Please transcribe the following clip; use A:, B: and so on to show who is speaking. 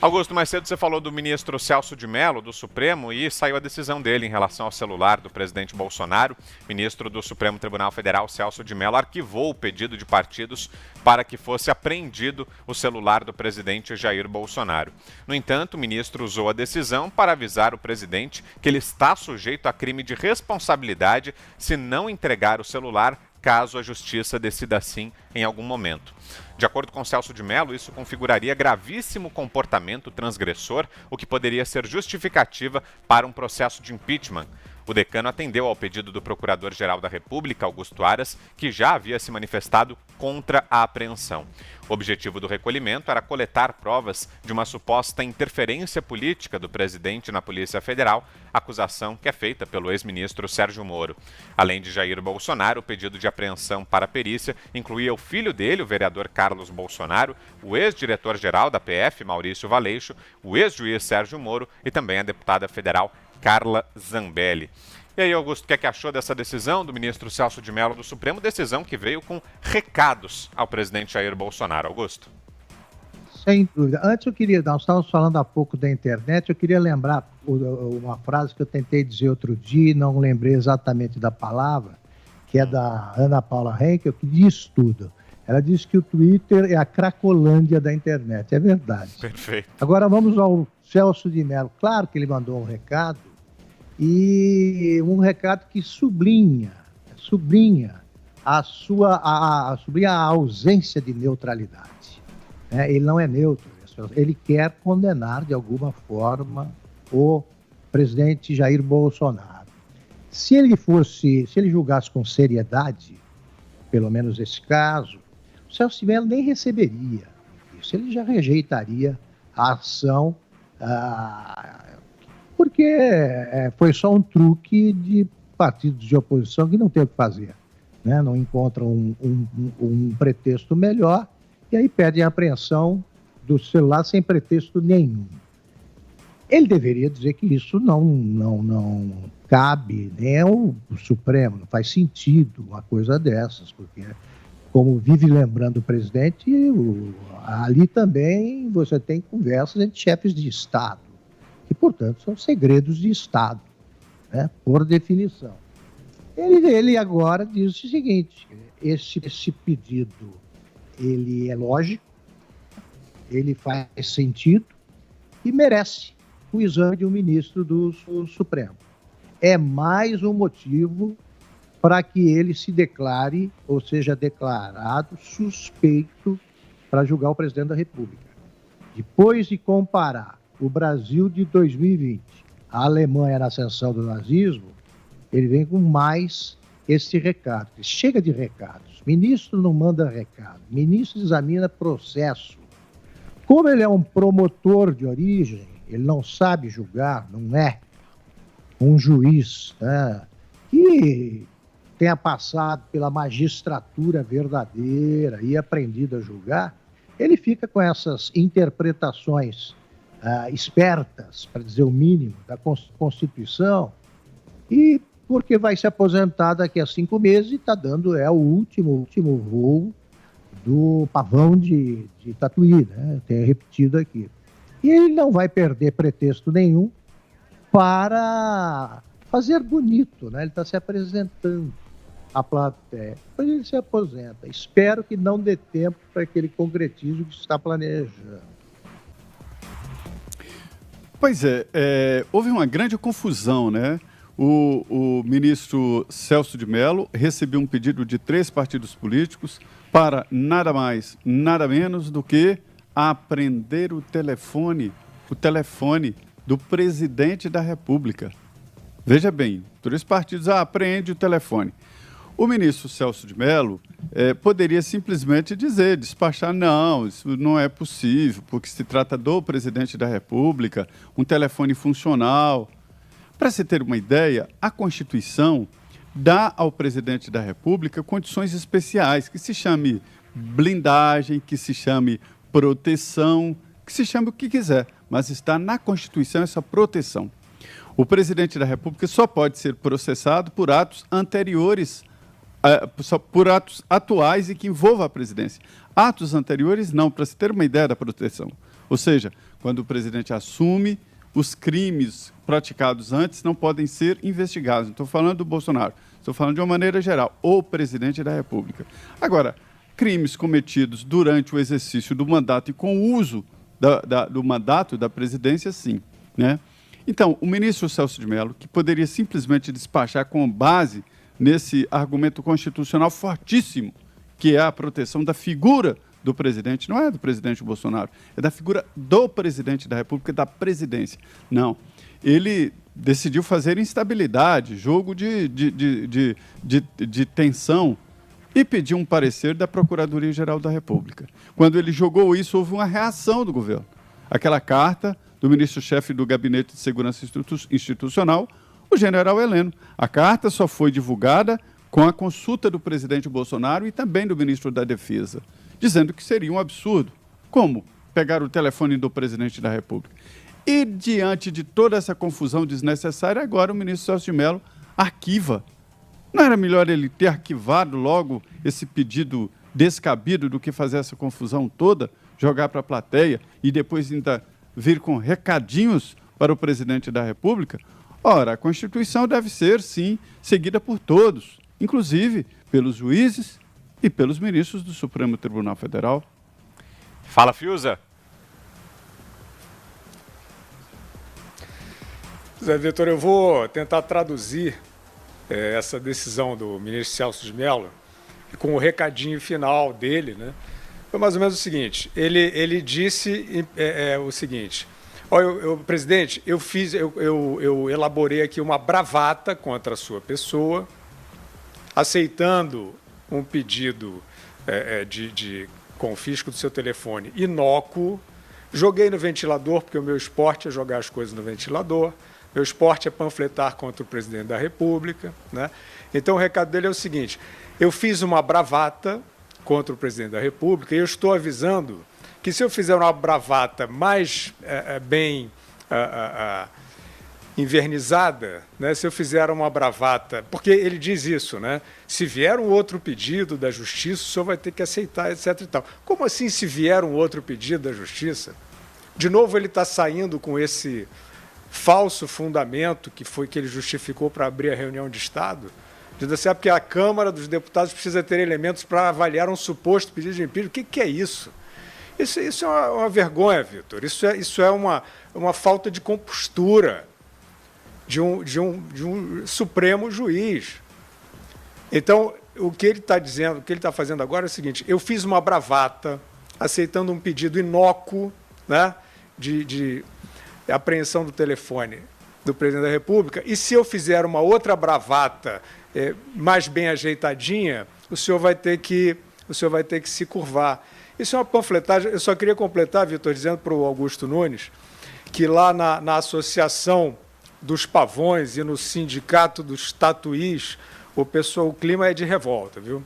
A: Augusto, mais cedo você falou do ministro Celso de Mello, do Supremo, e saiu a decisão dele em relação ao celular do presidente Bolsonaro. O ministro do Supremo Tribunal Federal, Celso de Mello, arquivou o pedido de partidos para que fosse apreendido o celular do presidente Jair Bolsonaro. No entanto, o ministro usou a decisão para avisar o presidente que ele está sujeito a crime de responsabilidade se não entregar o celular caso a justiça decida assim em algum momento. De acordo com Celso de Mello, isso configuraria gravíssimo comportamento transgressor, o que poderia ser justificativa para um processo de impeachment. O decano atendeu ao pedido do Procurador-Geral da República, Augusto Aras, que já havia se manifestado contra a apreensão. O objetivo do recolhimento era coletar provas de uma suposta interferência política do presidente na Polícia Federal, acusação que é feita pelo ex-ministro Sérgio Moro. Além de Jair Bolsonaro, o pedido de apreensão para a perícia incluía o filho dele, o vereador Carlos Bolsonaro, o ex-diretor-geral da PF, Maurício Valeixo, o ex-juiz Sérgio Moro e também a deputada federal Carla Zambelli. E aí, Augusto, o que é que achou dessa decisão do ministro Celso de Mello do Supremo? Decisão que veio com recados ao presidente Jair Bolsonaro. Augusto.
B: Sem dúvida. Antes nós estávamos falando há pouco da internet, eu queria lembrar uma frase que eu tentei dizer outro dia e não lembrei exatamente da palavra, que é da Ana Paula Henkel, que diz tudo. Ela diz que o Twitter é a Cracolândia da internet. É verdade.
A: Perfeito.
B: Agora vamos ao Celso de Mello. Claro que ele mandou um recado, e um recado que sublinha a ausência de neutralidade. Ele não é neutro, ele quer condenar de alguma forma o presidente Jair Bolsonaro. Se ele julgasse com seriedade, pelo menos esse caso, o Celso de Mello nem receberia isso, ele já rejeitaria a ação, porque foi só um truque de partidos de oposição que não tem o que fazer, né? Não encontram um pretexto melhor e aí pedem a apreensão do celular sem pretexto nenhum. Ele deveria dizer que isso não cabe nem ao Supremo, não faz sentido uma coisa dessas, porque, como vive lembrando o presidente, ali também você tem conversas entre chefes de Estado, que, portanto, são segredos de Estado, né, por definição. Ele agora diz o seguinte: esse pedido ele é lógico, ele faz sentido e merece o exame de um ministro do Supremo. É mais um motivo para que ele se declare, ou seja declarado suspeito para julgar o presidente da República. Depois de comparar o Brasil de 2020, a Alemanha na ascensão do nazismo, ele vem com mais esse recado. Chega de recados. Ministro não manda recado. Ministro examina processo. Como ele é um promotor de origem, ele não sabe julgar, não é um juiz, né, que tenha passado pela magistratura verdadeira e aprendido a julgar, ele fica com essas interpretações espertas, para dizer o mínimo, da Constituição, e porque vai se aposentar daqui a 5 meses e está dando o último voo do pavão de Tatuí, né? Tenho repetido aqui. E ele não vai perder pretexto nenhum para fazer bonito, né? Ele está se apresentando à plateia. Depois ele se aposenta. Espero que não dê tempo para que ele concretize o que está planejando.
C: Pois houve uma grande confusão, né? O ministro Celso de Mello recebeu um pedido de 3 partidos políticos para nada mais, nada menos do que apreender o telefone do presidente da República. Veja bem, 3 partidos apreende o telefone. O ministro Celso de Mello poderia simplesmente despachar, não, isso não é possível, porque se trata do presidente da República, um telefone funcional. Para se ter uma ideia, a Constituição dá ao presidente da República condições especiais, que se chame blindagem, que se chame proteção, que se chame o que quiser, mas está na Constituição essa proteção. O presidente da República só pode ser processado por atos anteriores só por atos atuais e que envolvam a presidência. Atos anteriores, não, para se ter uma ideia da proteção. Ou seja, quando o presidente assume, os crimes praticados antes não podem ser investigados. Não estou falando do Bolsonaro, estou falando de uma maneira geral, o presidente da República. Agora, crimes cometidos durante o exercício do mandato e com o uso do mandato da presidência, sim, né? Então, o ministro Celso de Mello, que poderia simplesmente despachar com base nesse argumento constitucional fortíssimo, que é a proteção da figura do presidente, não é do presidente Bolsonaro, é da figura do presidente da República, da presidência. Não. Ele decidiu fazer instabilidade, jogo de tensão, e pediu um parecer da Procuradoria-Geral da República. Quando ele jogou isso, houve uma reação do governo. Aquela carta do ministro-chefe do Gabinete de Segurança Institucional, o general Heleno. A carta só foi divulgada com a consulta do presidente Bolsonaro e também do ministro da Defesa, dizendo que seria um absurdo. Como pegar o telefone do presidente da República? E, diante de toda essa confusão desnecessária, agora o ministro Celso de Mello arquiva. Não era melhor ele ter arquivado logo esse pedido descabido do que fazer essa confusão toda, jogar para a plateia e depois ainda vir com recadinhos para o presidente da República? Ora, a Constituição deve ser, sim, seguida por todos, inclusive pelos juízes e pelos ministros do Supremo Tribunal Federal.
A: Fala, Fiuza.
D: Zé Vitor, eu vou tentar traduzir essa decisão do ministro Celso de Mello com o recadinho final dele, né? Foi mais ou menos o seguinte: ele disse o seguinte: olha, presidente, eu elaborei aqui uma bravata contra a sua pessoa, aceitando um pedido de confisco do seu telefone inócuo, joguei no ventilador, porque o meu esporte é jogar as coisas no ventilador, meu esporte é panfletar contra o presidente da República, né? Então o recado dele é o seguinte: eu fiz uma bravata contra o presidente da República e eu estou avisando que se eu fizer uma bravata mais bem invernizada, né, se eu fizer uma bravata, porque ele diz isso, né? Se vier um outro pedido da Justiça, o senhor vai ter que aceitar, etc. e tal. Como assim, se vier um outro pedido da Justiça? De novo, ele está saindo com esse falso fundamento que ele justificou para abrir a reunião de Estado, dizendo assim, porque a Câmara dos Deputados precisa ter elementos para avaliar um suposto pedido de impeachment. O que é isso? Isso é uma vergonha, Vitor. Isso é uma falta de compostura de um Supremo juiz. Então, o que ele está dizendo, o que ele está fazendo agora é o seguinte: eu fiz uma bravata, aceitando um pedido inócuo, né, de apreensão do telefone do presidente da República, e se eu fizer uma outra bravata mais bem ajeitadinha, o senhor vai ter que se curvar. Isso é uma panfletagem. Eu só queria completar, Vitor, dizendo para o Augusto Nunes que lá na Associação dos Pavões e no Sindicato dos Tatuís, o clima é de revolta, viu?